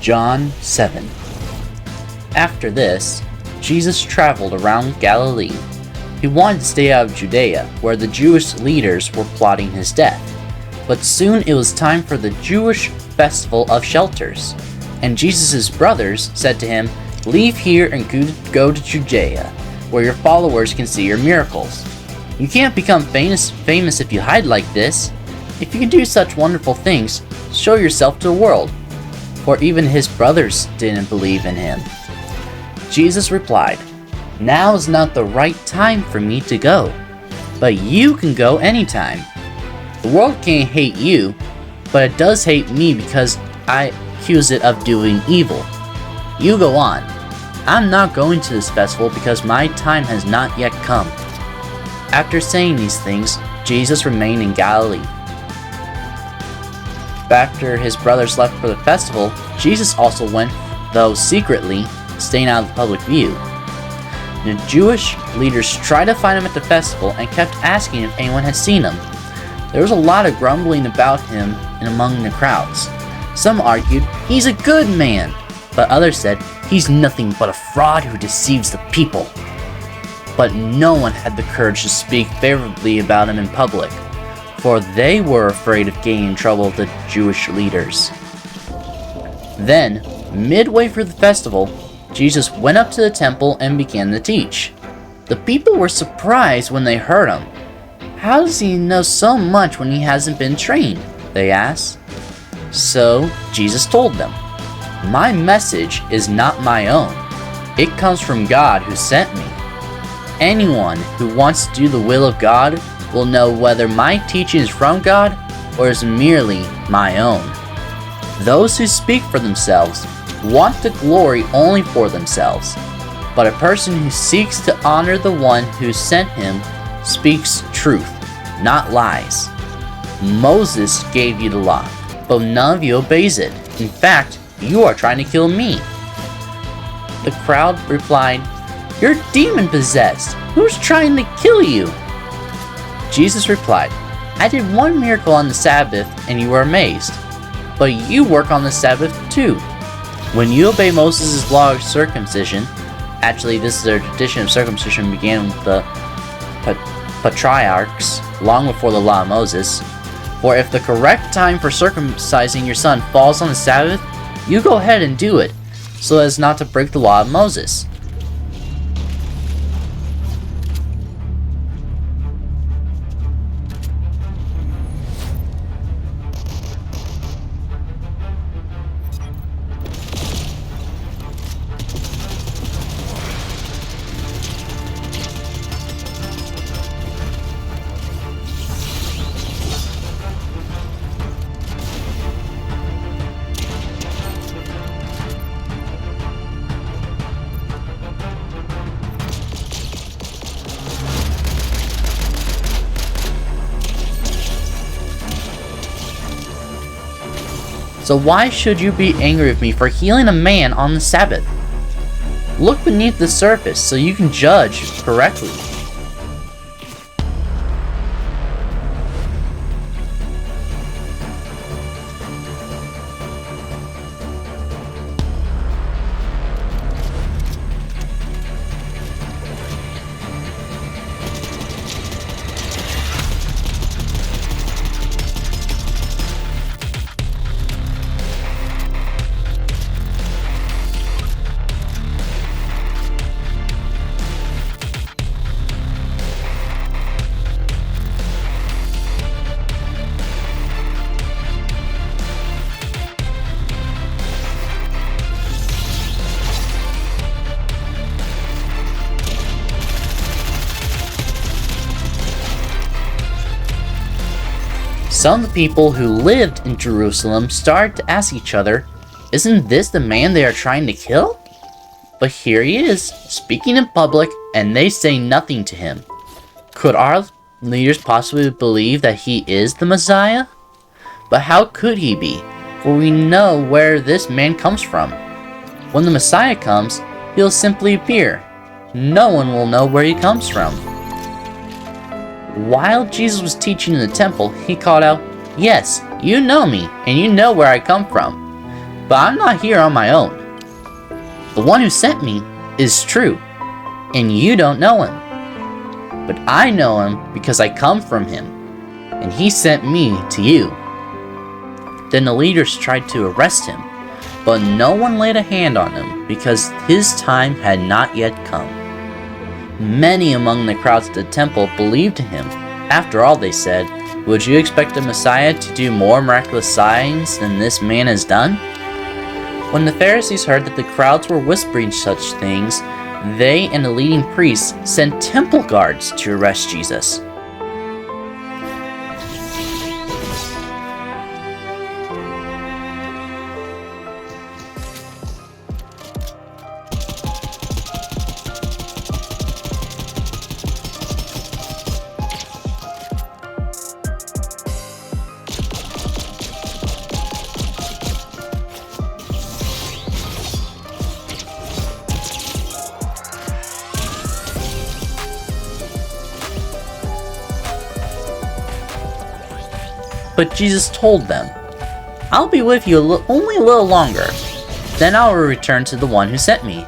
John 7. After this, Jesus traveled around Galilee. He wanted to stay out of Judea, where the Jewish leaders were plotting his death. But soon it was time for the Jewish festival of shelters, and Jesus' brothers said to him, "Leave here and go to Judea, where your followers can see your miracles. You can't become famous if you hide like this. If you can do such wonderful things, show yourself to the world." For even his brothers didn't believe in him. Jesus replied, "Now is not the right time for me to go, but you can go anytime. The world can't hate you, but it does hate me because I accuse it of doing evil. You go on. I'm not going to this festival because my time has not yet come." After saying these things, Jesus remained in Galilee. After his brothers left for the festival, Jesus also went, though secretly, staying out of the public view. The Jewish leaders tried to find him at the festival and kept asking if anyone had seen him. There was a lot of grumbling about him among the crowds. Some argued, "He's a good man," but others said, "He's nothing but a fraud who deceives the people." But no one had the courage to speak favorably about him in public, for they were afraid of getting in trouble with the Jewish leaders. Then, midway through the festival, Jesus went up to the temple and began to teach. The people were surprised when they heard him. "How does he know so much when he hasn't been trained?" they asked. So Jesus told them, "My message is not my own. It comes from God who sent me. Anyone who wants to do the will of God will know whether my teaching is from God or is merely my own. Those who speak for themselves want the glory only for themselves, but a person who seeks to honor the one who sent him speaks truth, not lies. Moses gave you the law, but none of you obeys it. In fact, you are trying to kill me." The crowd replied, "You're demon-possessed. Who's trying to kill you?" Jesus replied, "I did one miracle on the Sabbath and you were amazed. But you work on the Sabbath too. When you obey Moses' law of circumcision," actually this is their tradition of circumcision began with the patriarchs long before the law of Moses. "For if the correct time for circumcising your son falls on the Sabbath, you go ahead and do it, so as not to break the law of Moses." So why should you be angry with me for healing a man on the Sabbath? Look beneath the surface so you can judge correctly. Some of the people who lived in Jerusalem started to ask each other, "Isn't this the man they are trying to kill?" But here he is, speaking in public, and they say nothing to him. Could our leaders possibly believe that he is the Messiah? But how could he be? For we know where this man comes from. When the Messiah comes, he'll simply appear. No one will know where he comes from. While Jesus was teaching in the temple, he called out, "Yes, you know me, and you know where I come from. But I'm not here on my own. The one who sent me is true, and you don't know him. But I know him because I come from him, and he sent me to you." Then the leaders tried to arrest him, but no one laid a hand on him because his time had not yet come. Many among the crowds at the temple believed in him. After all, they said, "Would you expect the Messiah to do more miraculous signs than this man has done?" When the Pharisees heard that the crowds were whispering such things, they and the leading priests sent temple guards to arrest Jesus. But Jesus told them, "I'll be with you only a little longer. Then I will return to the one who sent me."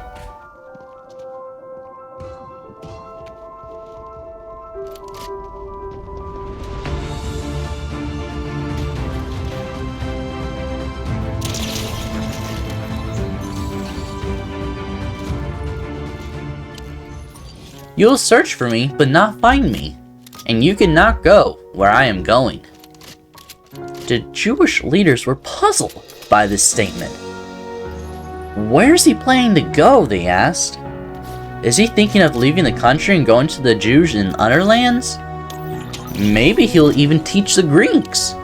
"You'll search for me, but not find me, and you cannot go where I am going." The Jewish leaders were puzzled by this statement. "Where's he planning to go?" they asked. "Is he thinking of leaving the country and going to the Jews in other lands? Maybe he'll even teach the Greeks.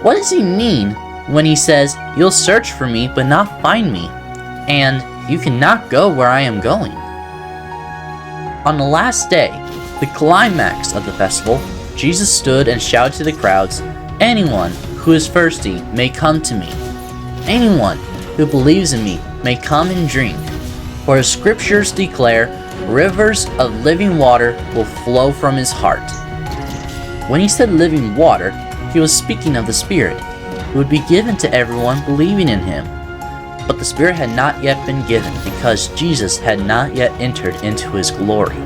What does he mean when he says, 'You'll search for me but not find me,' and 'You cannot go where I am going'?" On the last day, the climax of the festival, Jesus stood and shouted to the crowds, "Anyone who is thirsty may come to me. Anyone who believes in me may come and drink. For the scriptures declare, rivers of living water will flow from his heart." When he said living water, he was speaking of the Spirit, who would be given to everyone believing in him. But the Spirit had not yet been given because Jesus had not yet entered into his glory.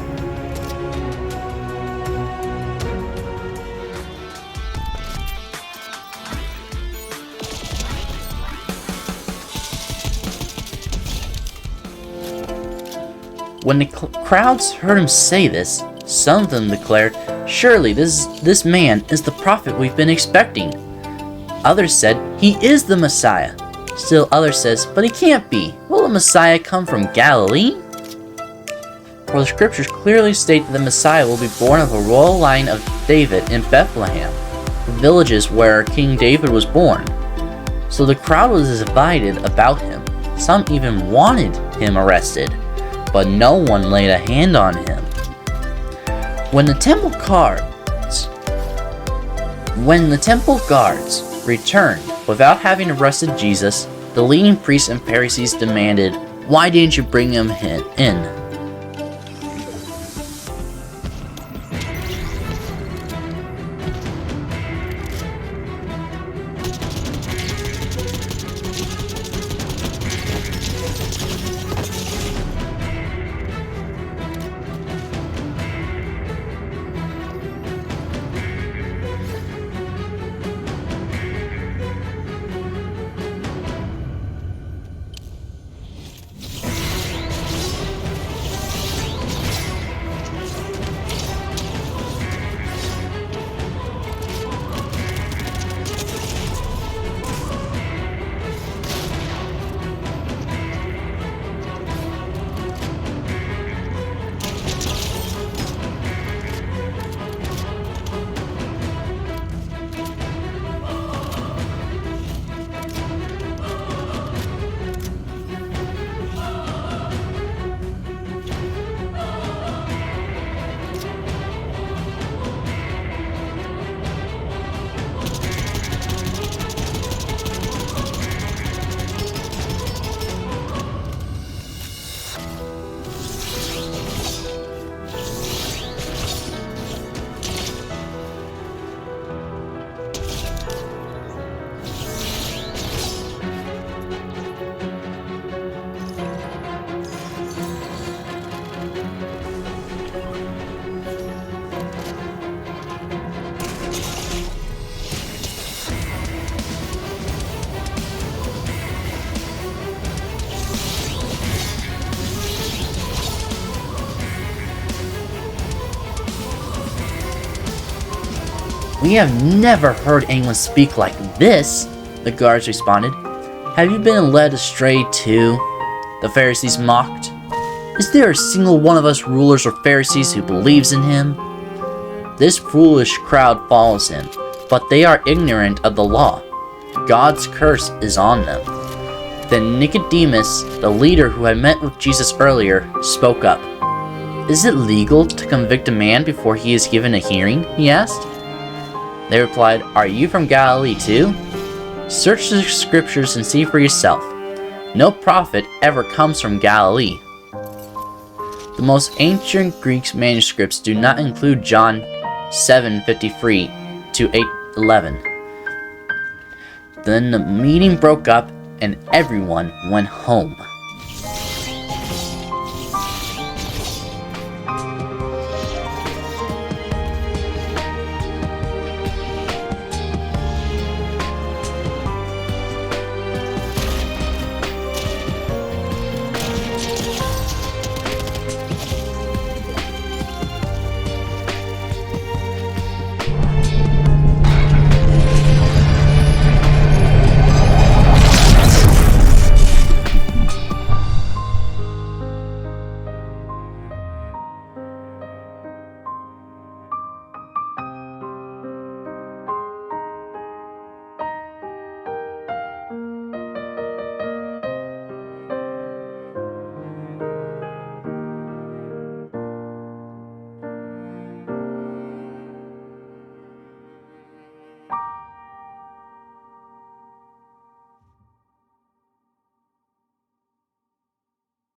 When the crowds heard him say this, some of them declared, "Surely this man is the prophet we've been expecting." Others said, "He is the Messiah." Still others says, "But he can't be. Will the Messiah come from Galilee?" For the scriptures clearly state that the Messiah will be born of a royal line of David in Bethlehem, the villages where King David was born. So the crowd was divided about him. Some even wanted him arrested, but no one laid a hand on him. When the temple guards returned without having arrested Jesus, the leading priests and Pharisees demanded, "Why didn't you bring him in?" "We have never heard anyone speak like this," the guards responded. "Have you been led astray too?" the Pharisees mocked. "Is there a single one of us rulers or Pharisees who believes in him? This foolish crowd follows him, but they are ignorant of the law. God's curse is on them." Then Nicodemus, the leader who had met with Jesus earlier, spoke up. "Is it legal to convict a man before he is given a hearing?" he asked. They replied, "Are you from Galilee too? Search the scriptures and see for yourself. No prophet ever comes from Galilee." The most ancient Greek manuscripts do not include John 7:53 to 8:11. Then the meeting broke up and everyone went home.